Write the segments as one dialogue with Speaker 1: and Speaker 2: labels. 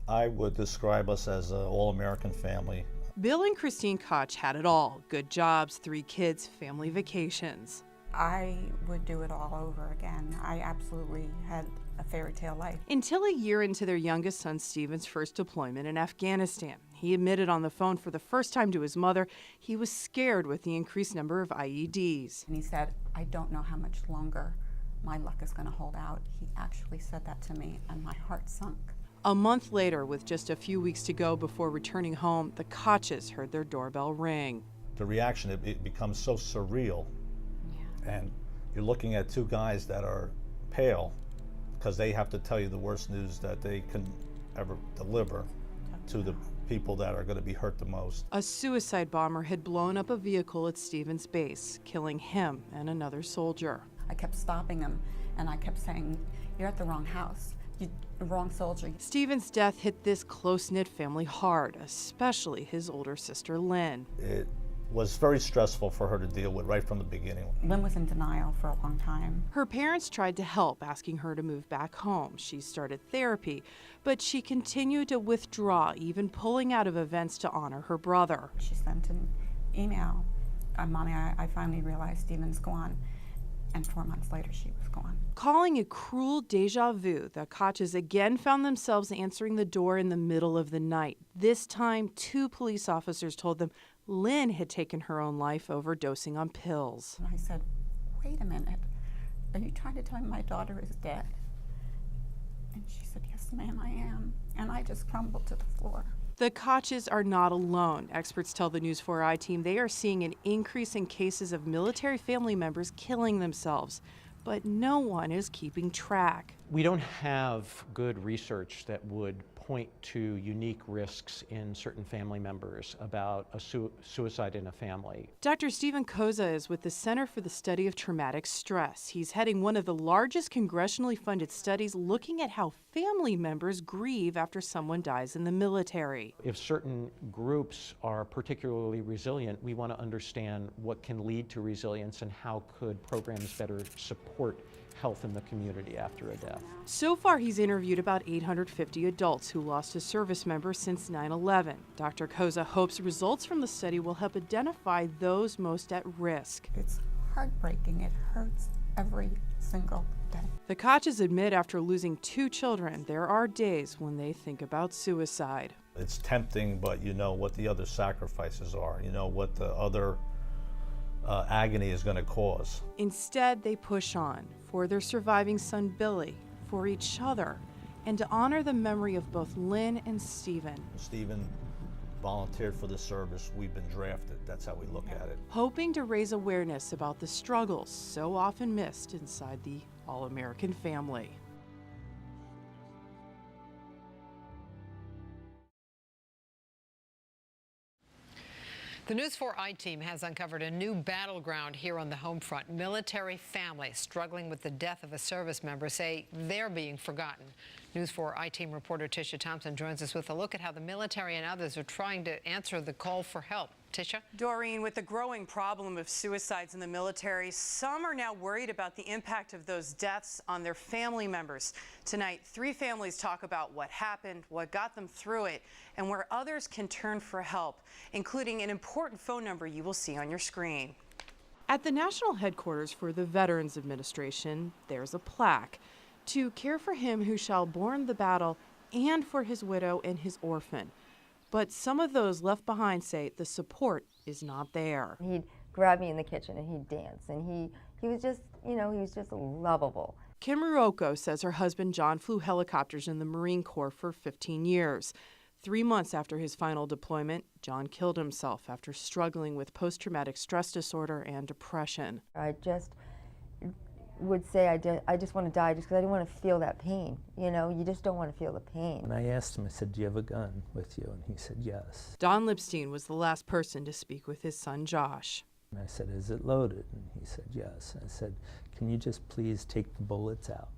Speaker 1: I would describe us as an all-American family.
Speaker 2: Bill and Christine Koch had it all. Good jobs, 3 kids, family vacations.
Speaker 3: I would do it all over again. I absolutely had a fairy tale life.
Speaker 2: Until a year into their youngest son Stephen's first deployment in Afghanistan. He admitted on the phone for the first time to his mother he was scared with the increased number of IEDs.
Speaker 3: And he said, I don't know how much longer my luck is going to hold out. He actually said that to me, and my heart sunk.
Speaker 2: A month later, with just a few weeks to go before returning home, the Koches heard their doorbell ring.
Speaker 1: The reaction, it becomes so surreal.
Speaker 3: Yeah.
Speaker 1: And you're looking at 2 guys that are pale because they have to tell you the worst news that they can ever deliver to the people that are going to be hurt the most.
Speaker 2: A suicide bomber had blown up a vehicle at Stephen's base, killing him and another soldier.
Speaker 3: I kept stopping him, and I kept saying, you're at the wrong house. You're the wrong soldier.
Speaker 2: Stephen's death hit this close-knit family hard, especially his older sister, Lynn.
Speaker 1: It was very stressful for her to deal with right from the beginning.
Speaker 3: Lynn was in denial for a long time.
Speaker 2: Her parents tried to help, asking her to move back home. She started therapy, but she continued to withdraw, even pulling out of events to honor her brother.
Speaker 3: She sent an email, Mommy, I finally realized Stephen's gone. And 4 months later, she was gone.
Speaker 2: Calling it cruel deja vu, the Koches again found themselves answering the door in the middle of the night. This time, 2 police officers told them Lynn had taken her own life overdosing on pills.
Speaker 3: And I said, wait a minute, are you trying to tell me my daughter is dead? And she said, yes, ma'am, I am. And I just crumbled to the floor.
Speaker 2: The Koches are not alone. Experts tell the News 4i team they are seeing an increase in cases of military family members killing themselves, but no one is keeping track.
Speaker 4: We don't have good research that would point to unique risks in certain family members about a suicide in a family.
Speaker 2: Dr. Stephen Koza is with the Center for the Study of Traumatic Stress. He's heading one of the largest congressionally funded studies looking at how family members grieve after someone dies in the military.
Speaker 4: If certain groups are particularly resilient, we want to understand what can lead to resilience and how could programs better support health in the community after a death.
Speaker 2: So far, he's interviewed about 850 adults who lost a service member since 9/11. Dr. Koza hopes results from the study will help identify those most at risk.
Speaker 3: It's heartbreaking. It hurts every single day.
Speaker 2: The Koches admit after losing 2 children, there are days when they think about suicide.
Speaker 1: It's tempting, but you know what the other sacrifices are. You know what the other agony is going to cause.
Speaker 2: Instead, they push on for their surviving son, Billy, for each other, and to honor the memory of both Lynn and Stephen.
Speaker 1: Stephen volunteered for the service. We've been drafted. That's how we look at it.
Speaker 2: Hoping to raise awareness about the struggles so often missed inside the all-American family.
Speaker 5: The News 4i team has uncovered a new battleground here on the home front. Military families struggling with the death of a service member say they're being forgotten. News 4i team reporter Tisha Thompson joins us with a look at how the military and others are trying to answer the call for help. Tisha?
Speaker 2: Doreen, with the growing problem of suicides in the military, some are now worried about the impact of those deaths on their family members. Tonight, 3 families talk about what happened, what got them through it, and where others can turn for help, including an important phone number you will see on your screen. At the national headquarters for the Veterans Administration, there's a plaque to care for him who shall borne the battle and for his widow and his orphan. But some of those left behind say the support is not there.
Speaker 6: He'd grab me in the kitchen and he'd dance, and he was just, you know, he was just lovable.
Speaker 2: Kim Ruoko says her husband John flew helicopters in the Marine Corps for 15 years. 3 months after his final deployment, John killed himself after struggling with post-traumatic stress disorder and depression.
Speaker 6: I just would say I just want to die just because I didn't want to feel that pain. You know, you just don't want to feel the pain.
Speaker 7: And I asked him, I said, do you have a gun with you? And he said, yes.
Speaker 2: Don Lipstein was the last person to speak with his son Josh.
Speaker 7: And I said, is it loaded? And he said, yes. I said, can you just please take the bullets out?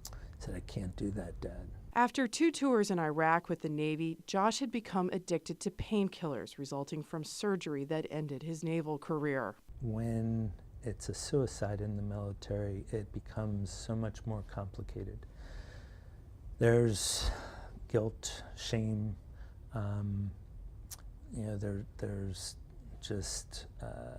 Speaker 7: He said, I can't do that, Dad.
Speaker 2: After 2 tours in Iraq with the Navy, Josh had become addicted to painkillers resulting from surgery that ended his naval career.
Speaker 7: When it's a suicide in the military, it becomes so much more complicated. There's guilt, shame. You know, there's just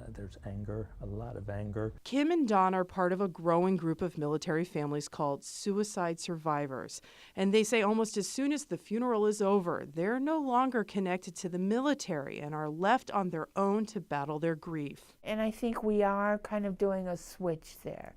Speaker 7: there's anger, a lot of anger.
Speaker 8: Kim and Don are part of a growing group of military families called suicide survivors. And they say almost as soon as the funeral is over, they're no longer connected to the military and are left on their own to battle their grief.
Speaker 9: And I think we are kind of doing a switch there.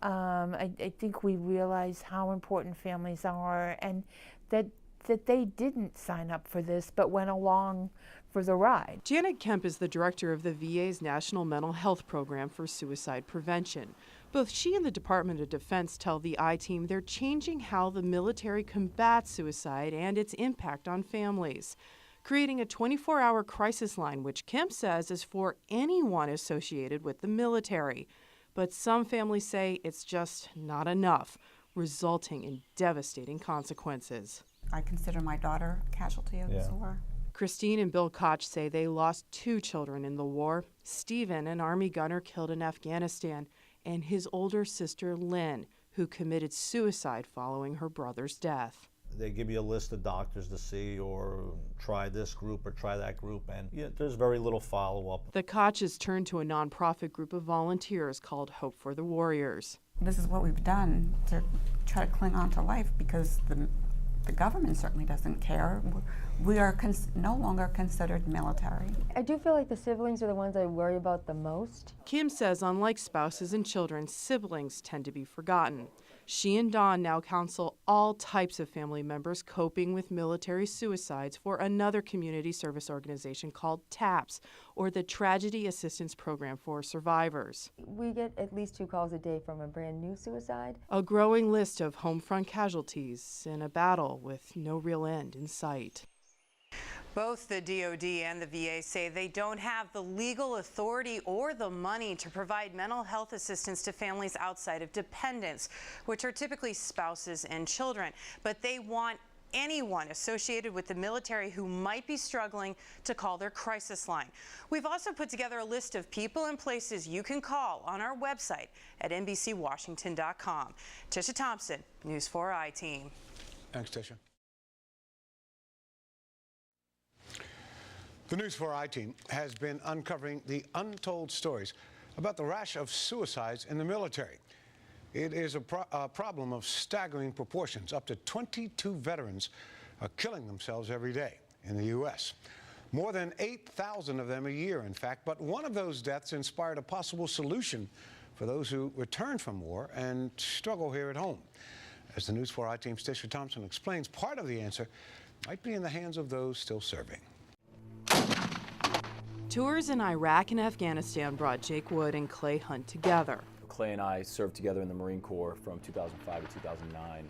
Speaker 9: I think we realize how important families are, and that they didn't sign up for this but went along for the ride.
Speaker 8: Janet Kemp is the director of the VA's National Mental Health Program for Suicide Prevention. Both she and the Department of Defense tell the I-Team they're changing how the military combats suicide and its impact on families, creating a 24-hour crisis line, which Kemp says is for anyone associated with the military. But some families say it's just not enough, resulting in devastating consequences.
Speaker 3: I consider my daughter a casualty of this war.
Speaker 8: Christine and Bill Koch say they lost 2 children in the war. Stephen, an Army gunner killed in Afghanistan, and his older sister Lynn, who committed suicide following her brother's death.
Speaker 1: They give you a list of doctors to see, or try this group or try that group, and there's very little follow-up.
Speaker 8: The Koches turned to a nonprofit group of volunteers called Hope for the Warriors.
Speaker 3: This is what we've done to try to cling on to life, because the government certainly doesn't care. We are no longer considered military.
Speaker 6: I do feel like the siblings are the ones I worry about the most.
Speaker 8: Kim says unlike spouses and children, siblings tend to be forgotten. She and Dawn now counsel all types of family members coping with military suicides for another community service organization called TAPS, or the Tragedy Assistance Program for Survivors.
Speaker 6: We get at least 2 calls a day from a brand new suicide.
Speaker 8: A growing list of home front casualties in a battle with no real end in sight.
Speaker 2: Both the DoD and the VA say they don't have the legal authority or the money to provide mental health assistance to families outside of dependents, which are typically spouses and children. But they want anyone associated with the military who might be struggling to call their crisis line. We've also put together a list of people and places you can call on our website at NBCWashington.com. Tisha Thompson, News 4 I-Team.
Speaker 10: Thanks, Tisha. The News 4 I-Team has been uncovering the untold stories about the rash of suicides in the military. It is a problem of staggering proportions. Up to 22 veterans are killing themselves every day in the U.S. More than 8,000 of them a year, in fact. But one of those deaths inspired a possible solution for those who return from war and struggle here at home. As the News 4 I-Team's Tisha Thompson explains, part of the answer might be in the hands of those still serving.
Speaker 8: Tours in Iraq and Afghanistan brought Jake Wood and Clay Hunt together.
Speaker 11: Clay and I served together in the Marine Corps from 2005 to 2009.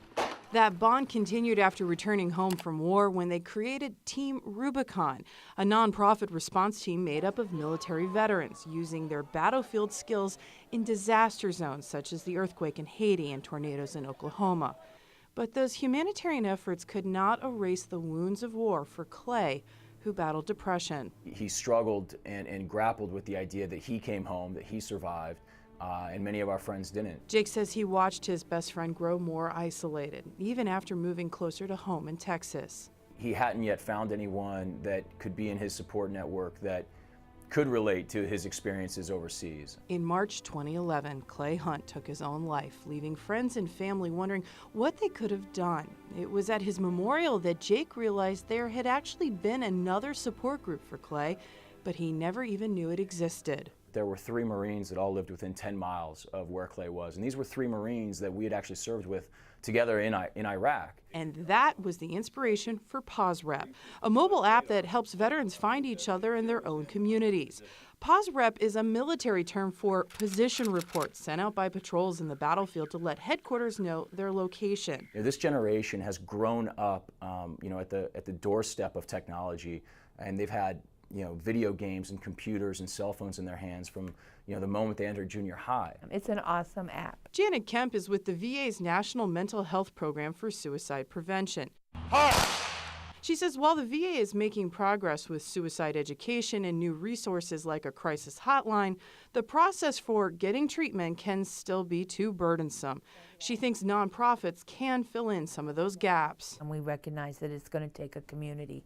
Speaker 8: That bond continued after returning home from war when they created Team Rubicon, a nonprofit response team made up of military veterans using their battlefield skills in disaster zones such as the earthquake in Haiti and tornadoes in Oklahoma. But those humanitarian efforts could not erase the wounds of war for Clay, who battled depression.
Speaker 11: He struggled and grappled with the idea that he came home, that he survived, and many of our friends didn't.
Speaker 8: Jake says he watched his best friend grow more isolated, even after moving closer to home in Texas.
Speaker 11: He hadn't yet found anyone that could be in his support network that could relate to his experiences overseas.
Speaker 8: In March 2011, Clay Hunt took his own life, leaving friends and family wondering what they could have done. It was at his memorial that Jake realized there had actually been another support group for Clay, but he never even knew it existed.
Speaker 11: There were 3 Marines that all lived within 10 miles of where Clay was, and these were 3 Marines that we had actually served with together in Iraq.
Speaker 8: And that was the inspiration for PausRep, a mobile app that helps veterans find each other in their own communities. PausRep is a military term for position reports sent out by patrols in the battlefield to let headquarters know their location.
Speaker 11: This generation has grown up, at the doorstep of technology, and they've had video games and computers and cell phones in their hands from the moment they entered junior high.
Speaker 9: It's an awesome app.
Speaker 8: Janet Kemp is with the VA's National Mental Health Program for Suicide Prevention. She says while the VA is making progress with suicide education and new resources like a crisis hotline, the process for getting treatment can still be too burdensome. She thinks nonprofits can fill in some of those gaps.
Speaker 9: And we recognize that it's going to take a community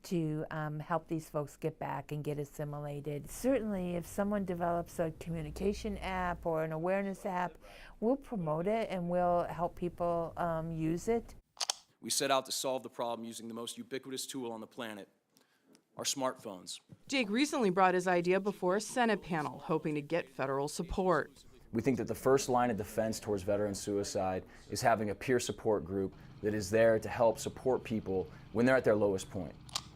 Speaker 9: to help these folks get back and get assimilated. Certainly, if someone develops a communication app or an awareness app, we'll promote it and we'll help people use it.
Speaker 12: We set out to solve the problem using the most ubiquitous tool on the planet, our smartphones.
Speaker 8: Jake recently brought his idea before a Senate panel, hoping to get federal support.
Speaker 11: We think that the first line of defense towards veteran suicide is having a peer support group that is there to help support people when they're at their lowest point.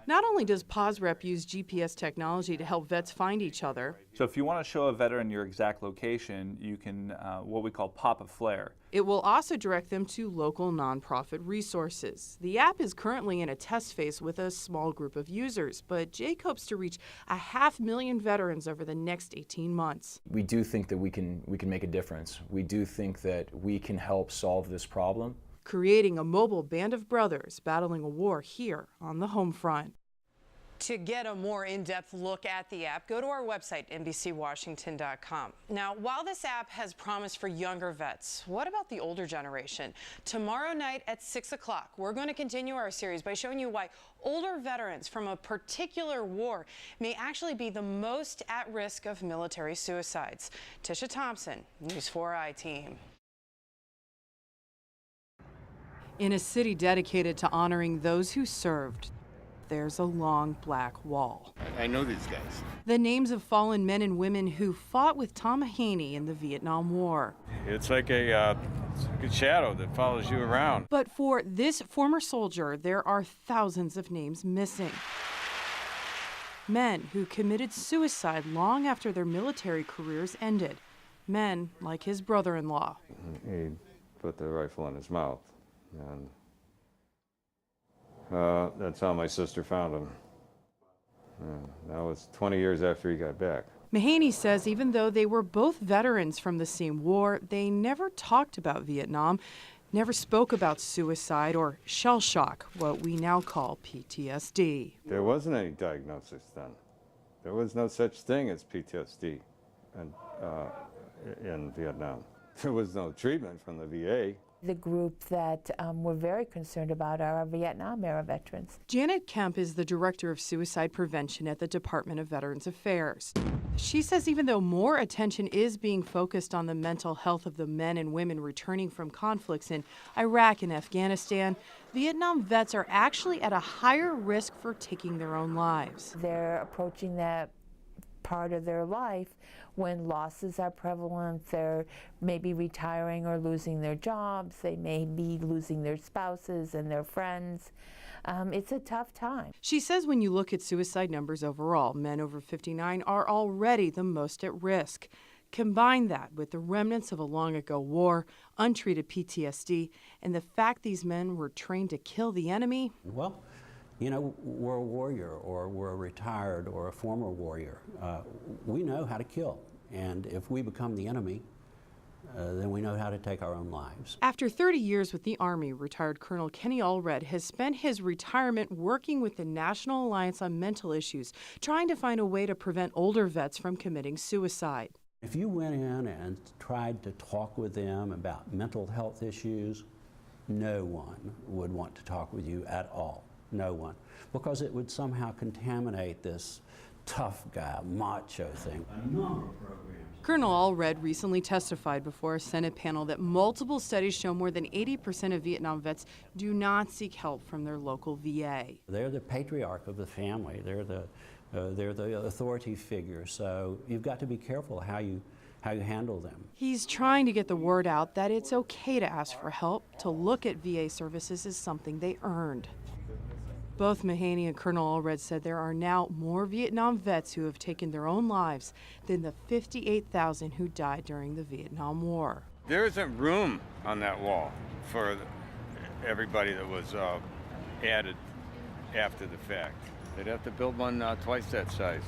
Speaker 8: Not only does PAWSREP use GPS technology to help vets find each other.
Speaker 13: So if you want to show a veteran your exact location, you can what we call pop a flare.
Speaker 8: It will also direct them to local nonprofit resources. The app is currently in a test phase with a small group of users, but Jake hopes to reach 500,000 veterans over the next 18 months.
Speaker 11: We do think that we can make a difference. We do think that we can help solve this problem.
Speaker 8: Creating a mobile band of brothers battling a war here on the home front.
Speaker 2: To get a more in-depth look at the app, go to our website, NBCWashington.com. Now, while this app has promise for younger vets, what about the older generation? Tomorrow night at 6 o'clock, we're going to continue our series by showing you why older veterans from a particular war may actually be the most at risk of military suicides. Tisha Thompson, News 4 I-Team.
Speaker 8: In a city dedicated to honoring those who served, there's a long black wall.
Speaker 14: I know these guys.
Speaker 8: The names of fallen men and women who fought with Tom Mahaney in the Vietnam War.
Speaker 14: It's like a shadow that follows you around.
Speaker 8: But for this former soldier, there are thousands of names missing. Men who committed suicide long after their military careers ended. Men like his brother-in-law.
Speaker 14: He put the rifle in his mouth, and that's how my sister found him. That was 20 years after he got back.
Speaker 8: Mahaney says even though they were both veterans from the same war, they never talked about Vietnam, never spoke about suicide or shell shock, what we now call PTSD.
Speaker 14: There wasn't any diagnosis then. There was no such thing as PTSD in Vietnam. There was no treatment from the VA.
Speaker 9: The group that we're very concerned about are our Vietnam-era veterans.
Speaker 8: Janet Kemp is the director of suicide prevention at the Department of Veterans Affairs. She says even though more attention is being focused on the mental health of the men and women returning from conflicts in Iraq and Afghanistan, Vietnam vets are actually at a higher risk for taking their own lives.
Speaker 9: They're approaching that part of their life when losses are prevalent. They're maybe retiring or losing their jobs. They may be losing their spouses and their friends. It's a tough time.
Speaker 8: She says when you look at suicide numbers overall, men over 59 are already the most at risk. Combine that with the remnants of a long-ago war, untreated PTSD, and the fact these men were trained to kill the enemy.
Speaker 15: Well, you know, we're a warrior, or we're a retired or a former warrior. We know how to kill, and if we become the enemy, then we know how to take our own lives.
Speaker 8: After 30 years with the Army, retired Colonel Kenny Allred has spent his retirement working with the National Alliance on Mental Issues, trying to find a way to prevent older vets from committing suicide.
Speaker 15: If you went in and tried to talk with them about mental health issues, no one would want to talk with you at all. No one, because it would somehow contaminate this tough guy, macho thing. A number of programs.
Speaker 8: Colonel Allred recently testified before a Senate panel that multiple studies show more than 80% of Vietnam vets do not seek help from their local VA.
Speaker 15: They're the patriarch of the family. They're the authority figure. So you've got to be careful how you handle them.
Speaker 8: He's trying to get the word out that it's okay to ask for help, to look at VA services as something they earned. Both Mahaney and Colonel Allred said there are now more Vietnam vets who have taken their own lives than the 58,000 who died during the Vietnam War.
Speaker 14: There isn't room on that wall for everybody that was added after the fact. They'd have to build one twice that size.